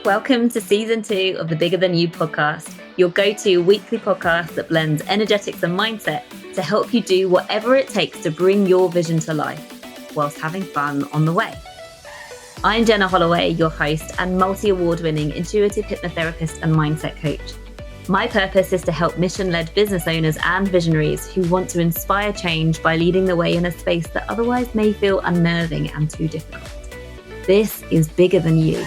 Welcome to season 2 of the Bigger Than You podcast, your go-to weekly podcast that blends energetics and mindset to help you do whatever it takes to bring your vision to life, whilst having fun on the way. I'm Jenna Holloway, your host and multi-award-winning intuitive hypnotherapist and mindset coach. My purpose is to help mission-led business owners and visionaries who want to inspire change by leading the way in a space that otherwise may feel unnerving and too difficult. This is Bigger Than You.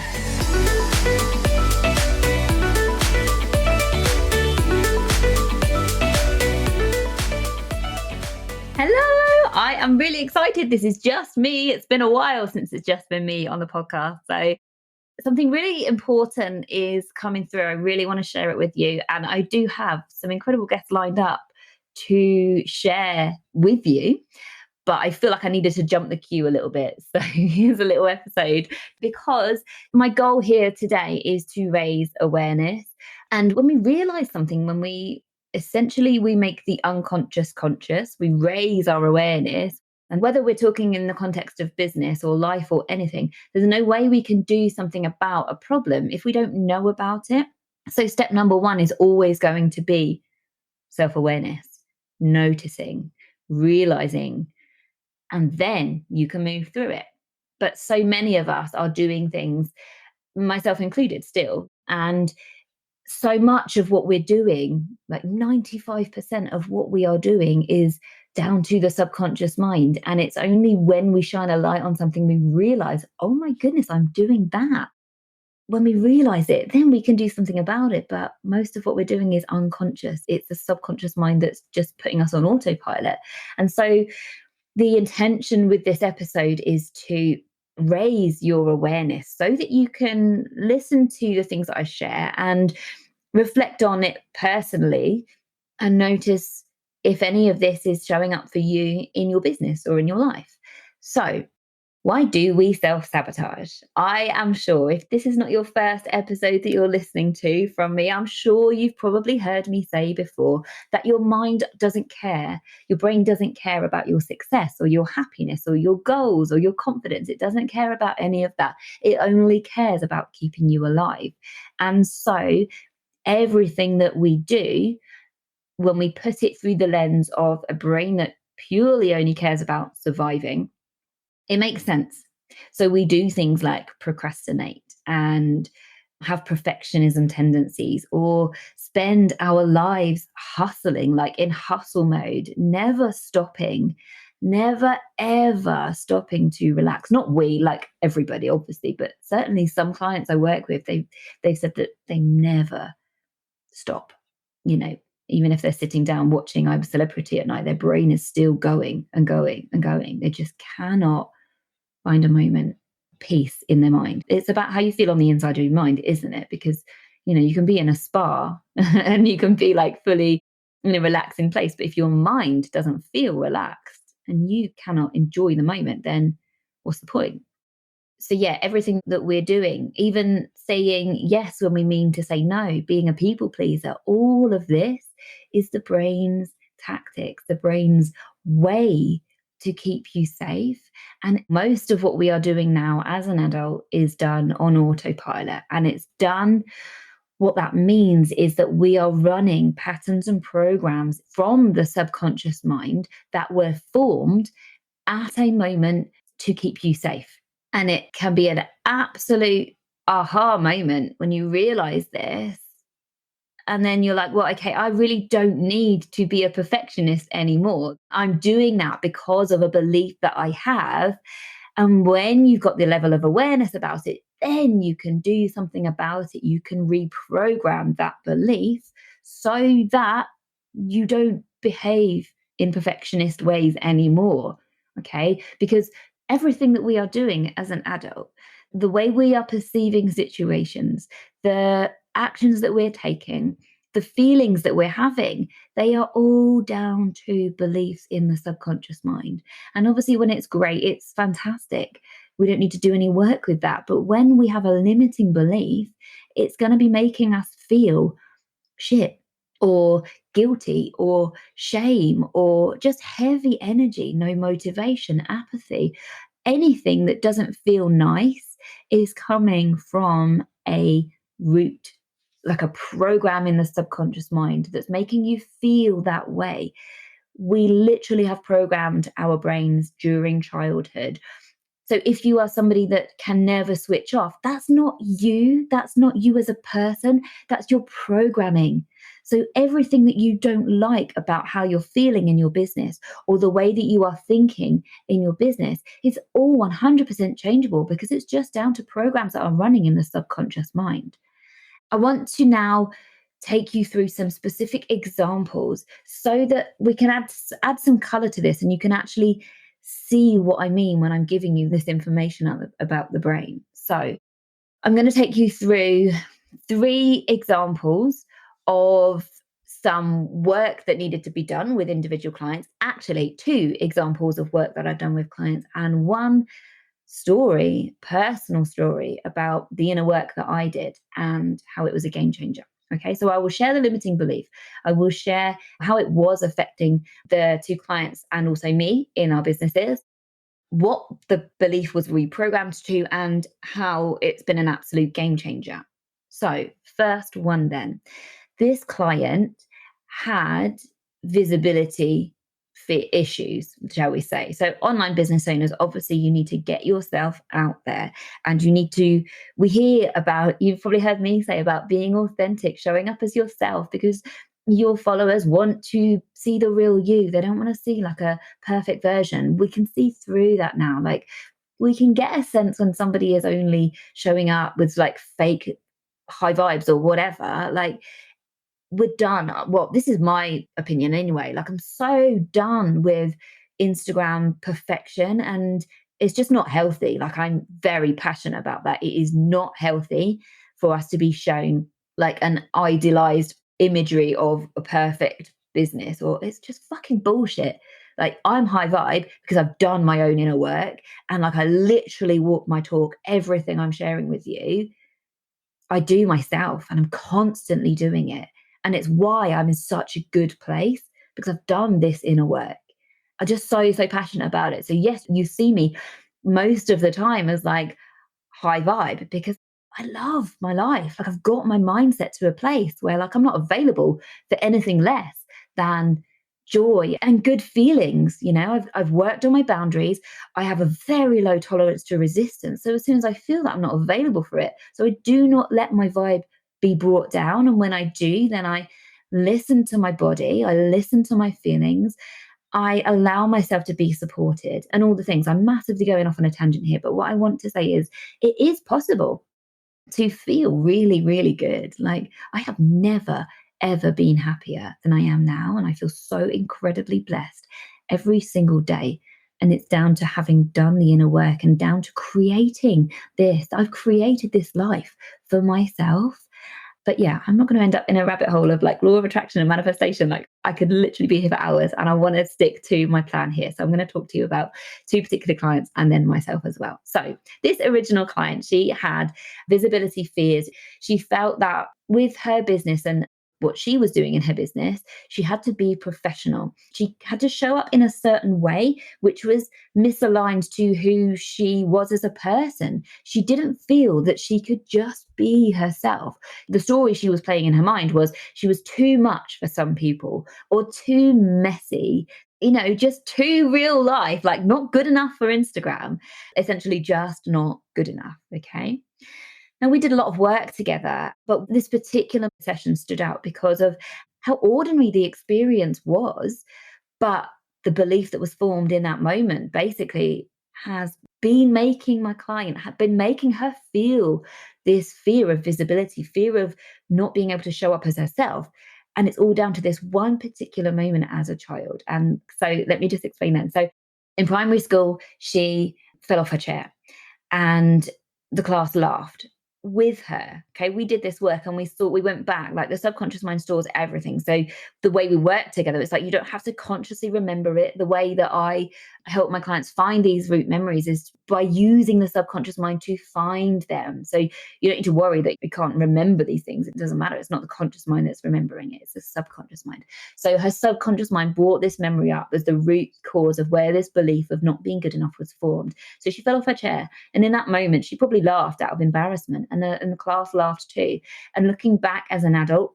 Hello, I am really excited. This is just me. It's been a while since it's just been me on the podcast. So something really important is coming through. I really want to share it with you. And I do have some incredible guests lined up to share with you. But I feel like I needed to jump the queue a little bit. So here's a little episode, because my goal here today is to raise awareness. And when we realize something, when we make the unconscious conscious, we raise our awareness. And whether we're talking in the context of business or life or anything, there's no way we can do something about a problem if we don't know about it. So step number 1 is always going to be self-awareness, noticing, realizing, and then you can move through it. But so many of us are doing things, myself included still, and so much of what we're doing, like 95% of what we are doing, is down to the subconscious mind. And it's only when we shine a light on something we realize, oh my goodness, I'm doing that. When we realize it, then we can do something about it. But most of what we're doing is unconscious. It's the subconscious mind that's just putting us on autopilot. And so the intention with this episode is to raise your awareness so that you can listen to the things that I share and reflect on it personally and notice if any of this is showing up for you in your business or in your life. So, why do we self-sabotage? I am sure if this is not your first episode that you're listening to from me, I'm sure you've probably heard me say before that your mind doesn't care. Your brain doesn't care about your success or your happiness or your goals or your confidence. It doesn't care about any of that. It only cares about keeping you alive. And so everything that we do, when we put it through the lens of a brain that purely only cares about surviving, it makes sense. So we do things like procrastinate and have perfectionism tendencies, or spend our lives hustling, like in hustle mode, never stopping, never ever stopping to relax. Not we, like everybody, obviously, but certainly some clients I work with, they've said that they never stop. Even if they're sitting down watching I'm a Celebrity at night, their brain is still going and going and going. They just cannot find a moment peace in their mind. It's about how you feel on the inside of your mind, isn't it? Because you can be in a spa and you can be like fully in a relaxing place, but if your mind doesn't feel relaxed and you cannot enjoy the moment, then what's the point? So yeah, everything that we're doing, even saying yes when we mean to say no, being a people pleaser, all of this is the brain's tactics, the brain's way to keep you safe. And most of what we are doing now as an adult is done on autopilot. And it's done, what that means is that we are running patterns and programs from the subconscious mind that were formed at a moment to keep you safe. And it can be an absolute aha moment when you realize this. And then you're like, well, okay, I really don't need to be a perfectionist anymore. I'm doing that because of a belief that I have. And when you've got the level of awareness about it, then you can do something about it. You can reprogram that belief so that you don't behave in perfectionist ways anymore. Okay? Because everything that we are doing as an adult, the way we are perceiving situations, the actions that we're taking, the feelings that we're having, they are all down to beliefs in the subconscious mind. And obviously, when it's great, it's fantastic. We don't need to do any work with that. But when we have a limiting belief, it's going to be making us feel shit or guilty or shame or just heavy energy, no motivation, apathy. Anything that doesn't feel nice is coming from a root, like a program in the subconscious mind that's making you feel that way. We literally have programmed our brains during childhood. So if you are somebody that can never switch off, that's not you. That's not you as a person. That's your programming. So everything that you don't like about how you're feeling in your business or the way that you are thinking in your business is all 100% changeable because it's just down to programs that are running in the subconscious mind. I want to now take you through some specific examples so that we can add some color to this and you can actually see what I mean when I'm giving you this information about the brain. So, I'm going to take you through 3 examples of some work that needed to be done with individual clients. Actually, 2 examples of work that I've done with clients, and one story, personal story about the inner work that I did and how it was a game changer. Okay, so I will share the limiting belief. I will share how it was affecting the 2 clients and also me in our businesses, what the belief was reprogrammed to, and how it's been an absolute game changer. So, first one then. This client had visibility issues, shall we say. So, online business owners, obviously, you need to get yourself out there and you need to. We hear about, you've probably heard me say about being authentic, showing up as yourself, because your followers want to see the real you. They don't want to see like a perfect version. We can see through that now. Like, we can get a sense when somebody is only showing up with like fake high vibes or whatever. Like, we're done. Well, this is my opinion anyway. Like, I'm so done with Instagram perfection and it's just not healthy. Like, I'm very passionate about that. It is not healthy for us to be shown like an idealized imagery of a perfect business, or it's just fucking bullshit. Like, I'm high vibe because I've done my own inner work and like I literally walk my talk. Everything I'm sharing with you I do myself and I'm constantly doing it. And it's why I'm in such a good place because I've done this inner work. I'm just so passionate about it. So, yes, you see me most of the time as like high vibe because I love my life. Like, I've got my mindset to a place where like I'm not available for anything less than joy and good feelings. I've worked on my boundaries. I have a very low tolerance to resistance. So as soon as I feel that, I'm not available for it. So I do not let my vibe be brought down. And when I do, then I listen to my body, I listen to my feelings, I allow myself to be supported and all the things. I'm massively going off on a tangent here, but what I want to say is it is possible to feel really, really good. Like, I have never, ever been happier than I am now. And I feel so incredibly blessed every single day. And it's down to having done the inner work and down to creating this. I've created this life for myself. But yeah, I'm not going to end up in a rabbit hole of like law of attraction and manifestation. Like, I could literally be here for hours and I want to stick to my plan here. So I'm going to talk to you about 2 particular clients and then myself as well. So this original client, she had visibility fears. She felt that with her business and what she was doing in her business, she had to be professional. She had to show up in a certain way, which was misaligned to who she was as a person. She didn't feel that she could just be herself. The story she was playing in her mind was she was too much for some people or too messy, just too real life, like not good enough for Instagram, essentially just not good enough. Okay. Now, we did a lot of work together, but this particular session stood out because of how ordinary the experience was. But the belief that was formed in that moment basically has been making my client, had been making her feel this fear of visibility, fear of not being able to show up as herself. And it's all down to this one particular moment as a child. And so let me just explain that. So in primary school, she fell off her chair and the class laughed with her. Okay, we did this work and we went back, like the subconscious mind stores everything. So the way we work together, it's like you don't have to consciously remember it the way that I help my clients find these root memories is by using the subconscious mind to find them. So you don't need to worry that you can't remember these things. It doesn't matter. It's not the conscious mind that's remembering it, it's the subconscious mind. So her subconscious mind brought this memory up as the root cause of where this belief of not being good enough was formed. So she fell off her chair. And in that moment, she probably laughed out of embarrassment, and the class laughed too. And looking back as an adult,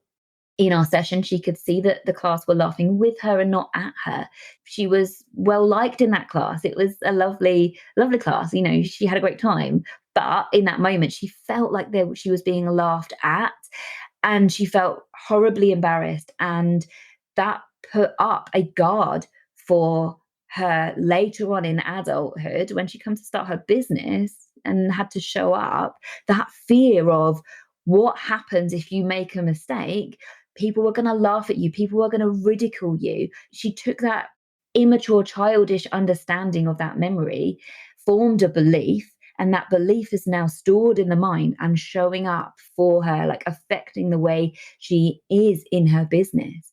in our session, she could see that the class were laughing with her and not at her. She was well liked in that class. It was a lovely, lovely class. She had a great time. But in that moment, she felt like she was being laughed at, and she felt horribly embarrassed. And that put up a guard for her later on in adulthood when she comes to start her business and had to show up. That fear of what happens if you make a mistake. People were going to laugh at you. People were going to ridicule you. She took that immature, childish understanding of that memory, formed a belief, and that belief is now stored in the mind and showing up for her, like affecting the way she is in her business.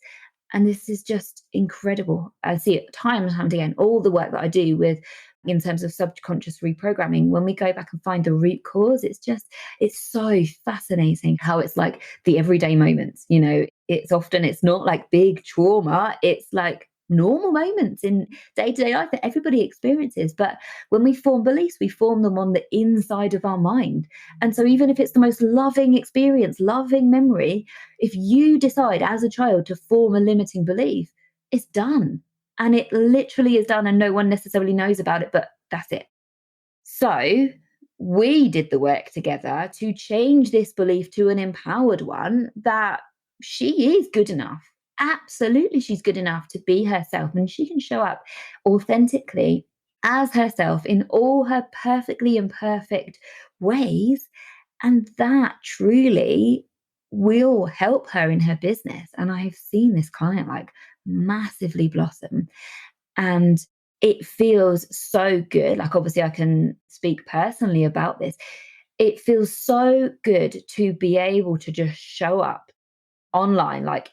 And this is just incredible. I see it time and time again, all the work that I do with in terms of subconscious reprogramming. When we go back and find the root cause, it's so fascinating how it's like the everyday moments. It's not like big trauma, it's like normal moments in day-to-day life that everybody experiences. But when we form beliefs, we form them on the inside of our mind. And so even if it's the most loving experience, loving memory, if you decide as a child to form a limiting belief, it's done. And it literally is done, and no one necessarily knows about it, but that's it. So we did the work together to change this belief to an empowered one that she is good enough. Absolutely, she's good enough to be herself, and she can show up authentically as herself in all her perfectly imperfect ways. And that truly will help her in her business. And I've seen this client like massively blossom. And it feels so good. Like, obviously, I can speak personally about this. It feels so good to be able to just show up online, like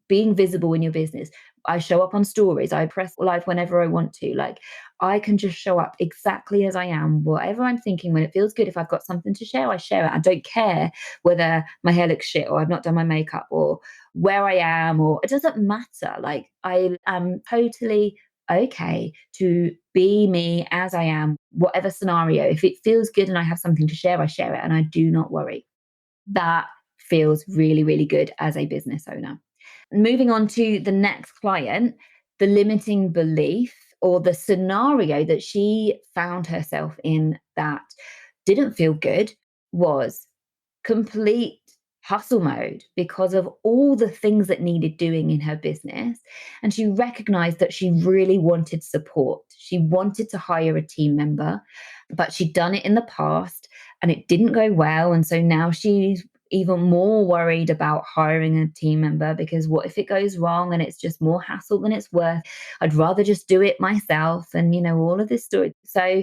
being visible in your business. I show up on stories. I press live whenever I want to. Like, I can just show up exactly as I am, whatever I'm thinking. When it feels good, if I've got something to share, I share it. I don't care whether my hair looks shit or I've not done my makeup or where I am, or it doesn't matter. Like, I am totally okay to be me as I am, whatever scenario. If it feels good and I have something to share, I share it, and I do not worry. That feels really, really good as a business owner. Moving on to the next client, the limiting belief or the scenario that she found herself in that didn't feel good was complete hustle mode because of all the things that needed doing in her business. And she recognized that she really wanted support. She wanted to hire a team member, but she'd done it in the past and it didn't go well. And so now she's even more worried about hiring a team member, because what if it goes wrong and it's just more hassle than it's worth? I'd rather just do it myself, and all of this story. So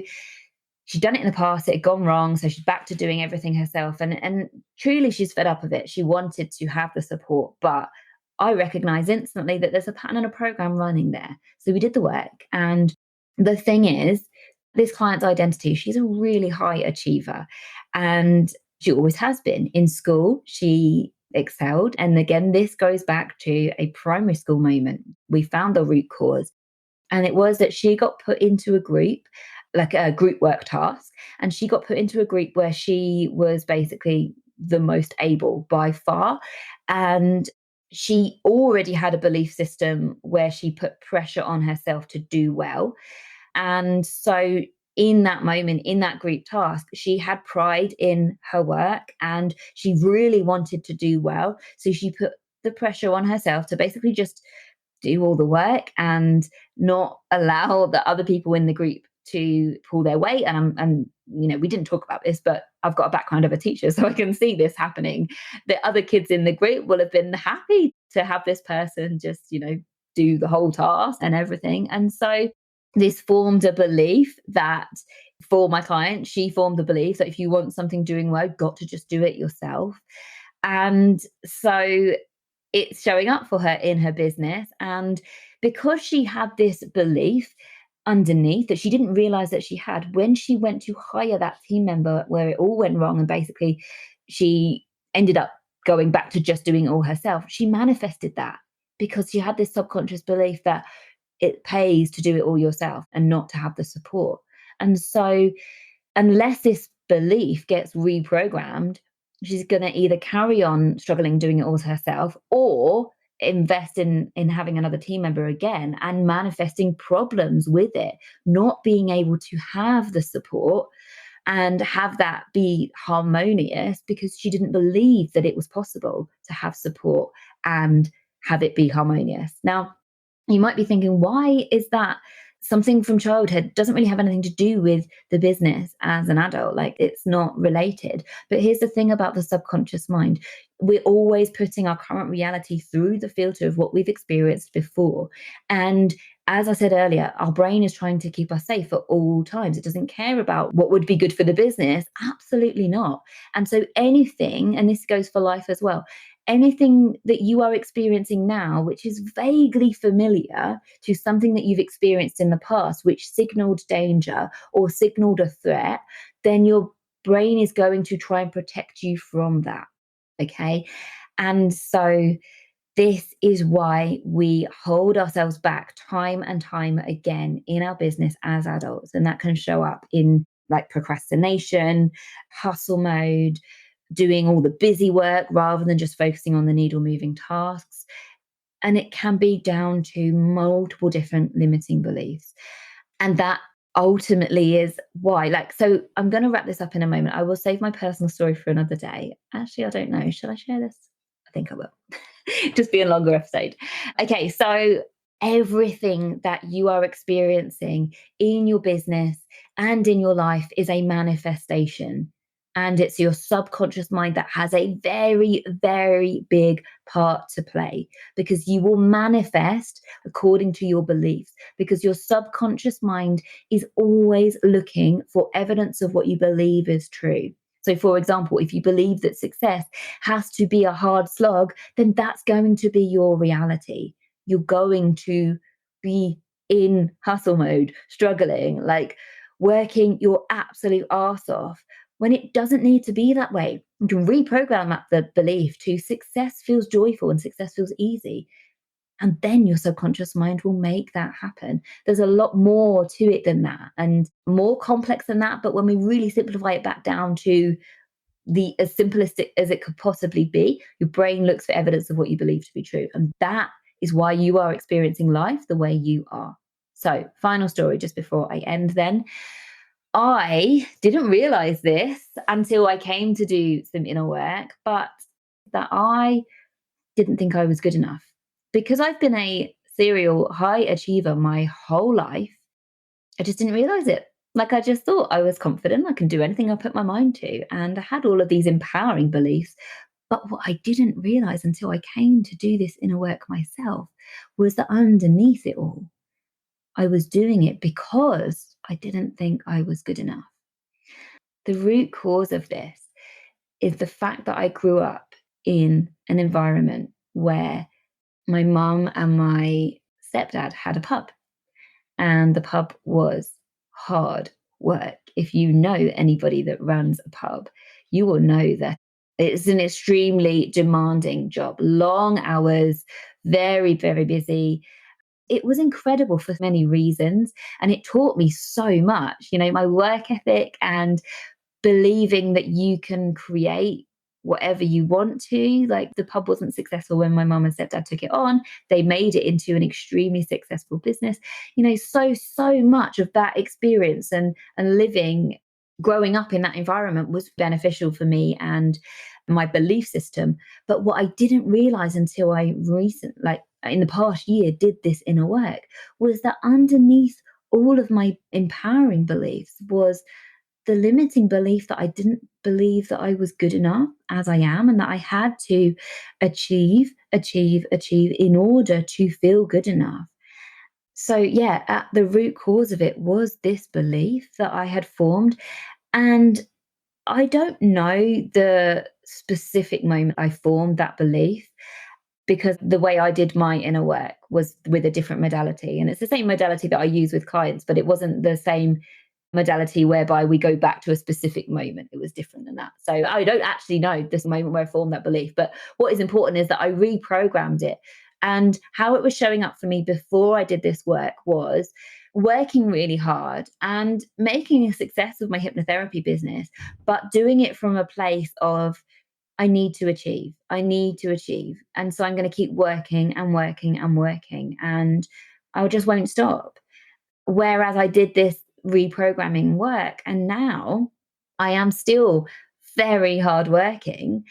she'd done it in the past, it had gone wrong, so she's back to doing everything herself. And truly, she's fed up of it. She wanted to have the support, but I recognize instantly that there's a pattern and a program running there. So we did the work. And the thing is, this client's identity, she's a really high achiever. And she always has been. In school, she excelled. And again, this goes back to a primary school moment. We found the root cause. And it was that she got put into a group, like a group work task, and she got put into a group where she was basically the most able by far. And she already had a belief system where she put pressure on herself to do well. And so in that moment, in that group task, she had pride in her work and she really wanted to do well. So she put the pressure on herself to basically just do all the work and not allow the other people in the group to pull their weight. And we didn't talk about this, but I've got a background of a teacher, so I can see this happening. The other kids in the group will have been happy to have this person just, do the whole task and everything. And so this formed a belief that for my client, she formed the belief that if you want something doing well, you've got to just do it yourself. And so it's showing up for her in her business. And because she had this belief, underneath that she didn't realize that she had when she went to hire that team member, where it all went wrong and basically she ended up going back to just doing it all herself. She manifested that because she had this subconscious belief that it pays to do it all yourself and not to have the support. And so, unless this belief gets reprogrammed, she's going to either carry on struggling doing it all herself or invest in having another team member again and manifesting problems with it, not being able to have the support and have that be harmonious because she didn't believe that it was possible to have support and have it be harmonious. Now, you might be thinking, why is that? Something from childhood doesn't really have anything to do with the business as an adult. Like, it's not related. But here's the thing about the subconscious mind: we're always putting our current reality through the filter of what we've experienced before. And as I said earlier, our brain is trying to keep us safe at all times. It doesn't care about what would be good for the business. Absolutely not. And so, anything, and this goes for life as well, anything that you are experiencing now, which is vaguely familiar to something that you've experienced in the past, which signaled danger or signaled a threat, then your brain is going to try and protect you from that. Okay. And so, this is why we hold ourselves back time and time again in our business as adults. And that can show up in like procrastination, hustle mode, doing all the busy work rather than just focusing on the needle moving tasks. And it can be down to multiple different limiting beliefs. And that ultimately is why. Like, so I'm going to wrap this up in a moment. I will save my personal story for another day. Actually, I don't know. Should I share this? I think I will. Just be a longer episode. Okay, so everything that you are experiencing in your business and in your life is a manifestation. And it's your subconscious mind that has a very, very big part to play, because you will manifest according to your beliefs, because your subconscious mind is always looking for evidence of what you believe is true. So, for example, if you believe that success has to be a hard slog, then that's going to be your reality. You're going to be in hustle mode, struggling, like working your absolute arse off, when it doesn't need to be that way. You can reprogram that the belief to success feels joyful and success feels easy. And then your subconscious mind will make that happen. There's a lot more to it than that and more complex than that. But when we really simplify it back down to the as simplistic as it could possibly be, your brain looks for evidence of what you believe to be true. And that is why you are experiencing life the way you are. So, final story just before I end then. I didn't realize this until I came to do some inner work, but that I didn't think I was good enough. Because I've been a serial high achiever my whole life, I just didn't realize it. Like, I just thought I was confident, I can do anything I put my mind to. And I had all of these empowering beliefs. But what I didn't realize until I came to do this inner work myself was that underneath it all, I was doing it because I didn't think I was good enough. The root cause of this is the fact that I grew up in an environment where my mum and my stepdad had a pub, and the pub was hard work. If you know anybody that runs a pub, you will know that it's an extremely demanding job, long hours, very, very busy. It was incredible for many reasons, and it taught me so much, my work ethic and believing that you can create whatever you want to. Like, the pub wasn't successful when my mum and stepdad took it on. They made it into an extremely successful business. So much of that experience and living, growing up in that environment was beneficial for me and my belief system. But what I didn't realize until I like in the past year, did this inner work, was that underneath all of my empowering beliefs was the limiting belief that I didn't believe that I was good enough as I am, and that I had to achieve in order to feel good enough. So, yeah, at the root cause of it was this belief that I had formed. And I don't know the specific moment I formed that belief. because the way I did my inner work was with a different modality. And it's the same modality that I use with clients, but it wasn't the same modality whereby we go back to a specific moment. It was different than that. So I don't actually know this moment where I formed that belief. But what is important is that I reprogrammed it. And how it was showing up for me before I did this work was working really hard and making a success of my hypnotherapy business, but doing it from a place of, I need to achieve. I need to achieve. And so I'm going to keep working and working and working. And I just won't stop. Whereas I did this reprogramming work, and now I am still very hardworking,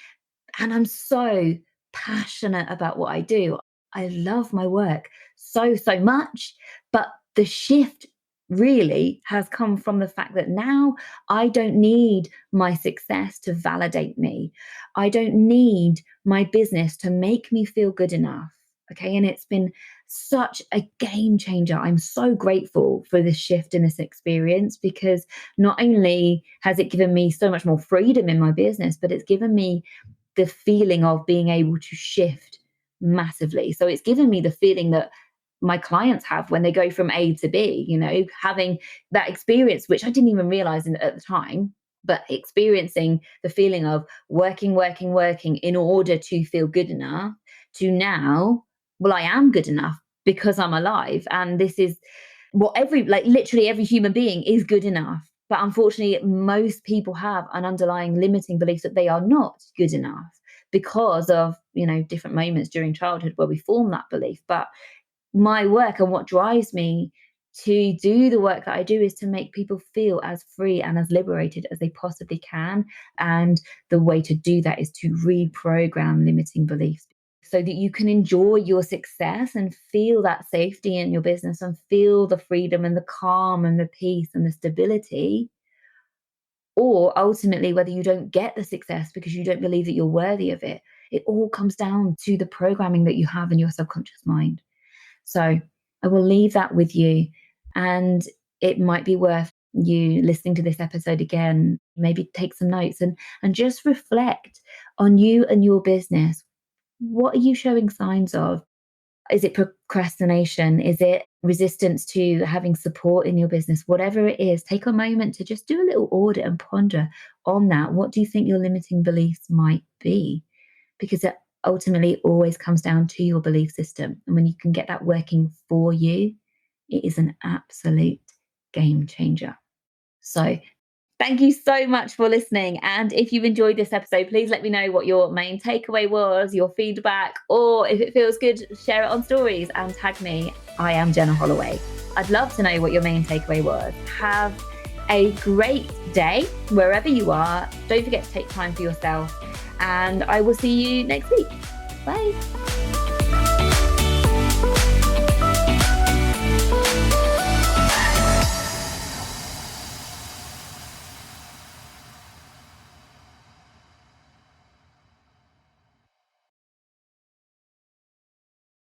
and I'm so passionate about what I do. I love my work so, so much. But the shift really has come from the fact that now I don't need my success to validate me. I don't need my business to make me feel good enough. Okay. And it's been such a game changer. I'm so grateful for this shift in this experience, because not only has it given me so much more freedom in my business, but it's given me the feeling of being able to shift massively. So it's given me the feeling that my clients have when they go from A to B, having that experience, which I didn't even realize at the time, but experiencing the feeling of working, working, working in order to feel good enough, to now, well, I am good enough because I'm alive. And this is what literally every human being is good enough. But unfortunately, most people have an underlying limiting belief that they are not good enough because of, different moments during childhood where we form that belief. But my work and what drives me to do the work that I do is to make people feel as free and as liberated as they possibly can. And the way to do that is to reprogram limiting beliefs so that you can enjoy your success and feel that safety in your business and feel the freedom and the calm and the peace and the stability. Or ultimately, whether you don't get the success because you don't believe that you're worthy of it, it all comes down to the programming that you have in your subconscious mind. So I will leave that with you. And it might be worth you listening to this episode again, maybe take some notes and just reflect on you and your business. What are you showing signs of? Is it procrastination? Is it resistance to having support in your business? Whatever it is, take a moment to just do a little audit and ponder on that. What do you think your limiting beliefs might be? Because it ultimately always comes down to your belief system. And when you can get that working for you, it is an absolute game changer. So thank you so much for listening. And if you've enjoyed this episode, please let me know what your main takeaway was, your feedback, or if it feels good, share it on stories and tag me. I am Jenna Holloway. I'd love to know what your main takeaway was. Have a great day wherever you are. Don't forget to take time for yourself. And I will see you next week. Bye.